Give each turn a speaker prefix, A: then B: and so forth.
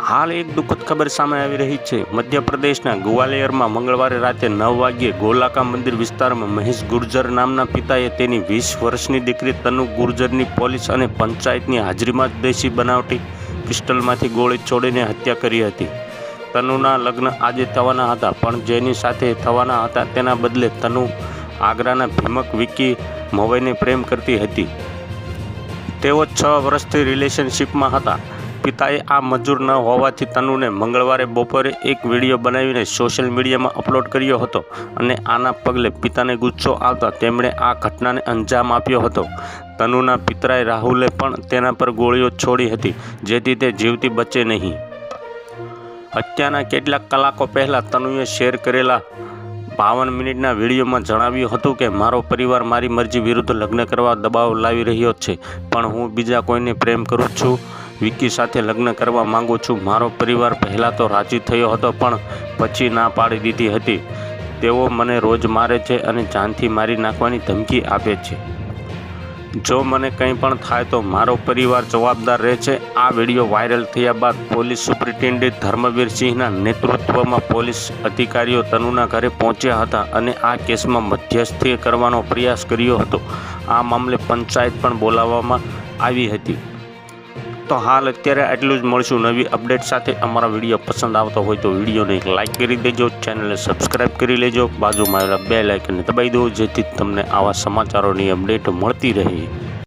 A: હાલ એક દુઃખદ ખબર સામે આવી રહી છે। મધ્યપ્રદેશના ગ્વાલિયરમાં મંગળવારે રાતે 9 વાગ્યે ગોલાકા મંદિર વિસ્તારમાં મહેશ ગુર્જર નામના પિતાએ તેની 20 વર્ષની દીકરી તનુ ગુર્જરની પોલીસ અને પંચાયતની હાજરીમાં જ દેશી બનાવટી પિસ્તલમાંથી ગોળી છોડીને હત્યા કરી હતી। તનુના લગ્ન આજે થવાના હતા, પણ જેની સાથે થવાના હતા તેના બદલે તનુ આગ્રાના ભીમક વિકી મવઈને પ્રેમ કરતી હતી। તેઓ 6 વર્ષથી રિલેશનશિપમાં હતા। પિતાએ આ મંજૂર ન હોવાથી તનુને મંગળવારે બપોરે એક વિડીયો બનાવીને સોશિયલ મીડિયામાં અપલોડ કર્યો હતો અને આના પગલે પિતાને ગુસ્સો આવતા તેમણે આ ઘટનાને અંજામ આપ્યો હતો। તનુના પિતરાએ રાહુલે પણ તેના પર ગોળીઓ છોડી હતી, જેથી તે જીવતી બચે નહીં। હત્યાના કેટલાક કલાકો પહેલાં તનુએ શેર કરેલા 52 મિનિટના વિડીયોમાં જણાવ્યું હતું કે મારો પરિવાર મારી મરજી વિરુદ્ધ લગ્ન કરવા દબાવ લાવી રહ્યો છે, પણ હું બીજા કોઈને પ્રેમ કરું છું, વિકી સાથે લગ્ન કરવા માંગુ છું। મારો પરિવાર પહેલાં તો રાજી થયો હતો, પણ પછી ના પાડી દીધી હતી। તેઓ મને રોજ મારે છે અને જાનથી મારી નાખવાની ધમકી આપે છે। જો મને કંઈ પણ થાય તો મારો પરિવાર જવાબદાર રહેશે। આ વિડીયો વાયરલ થયા બાદ પોલીસ સુપ્રિન્ટેન્ડન્ટ ધર્મવીર સિંહના નેતૃત્વમાં પોલીસ અધિકારીઓ તનુના ઘરે પહોંચ્યા હતા અને આ કેસમાં મધ્યસ્થી કરવાનો પ્રયાસ કર્યો હતો। આ મામલે પંચાયત પણ બોલાવવામાં આવી હતી। તો હાલ અત્યારે આટલું જ। મળશું નવી અપડેટ સાથે। અમારા વિડીયો પસંદ આવતો હોય તો વિડીયોને એક લાઇક કરી દેજો, ચેનલને સબસ્ક્રાઈબ કરી લેજો, બાજુમાં આવેલા બેલ આઇકનને દબાવી દો, જેથી તમને આવા સમાચારોની અપડેટ મળતી રહે।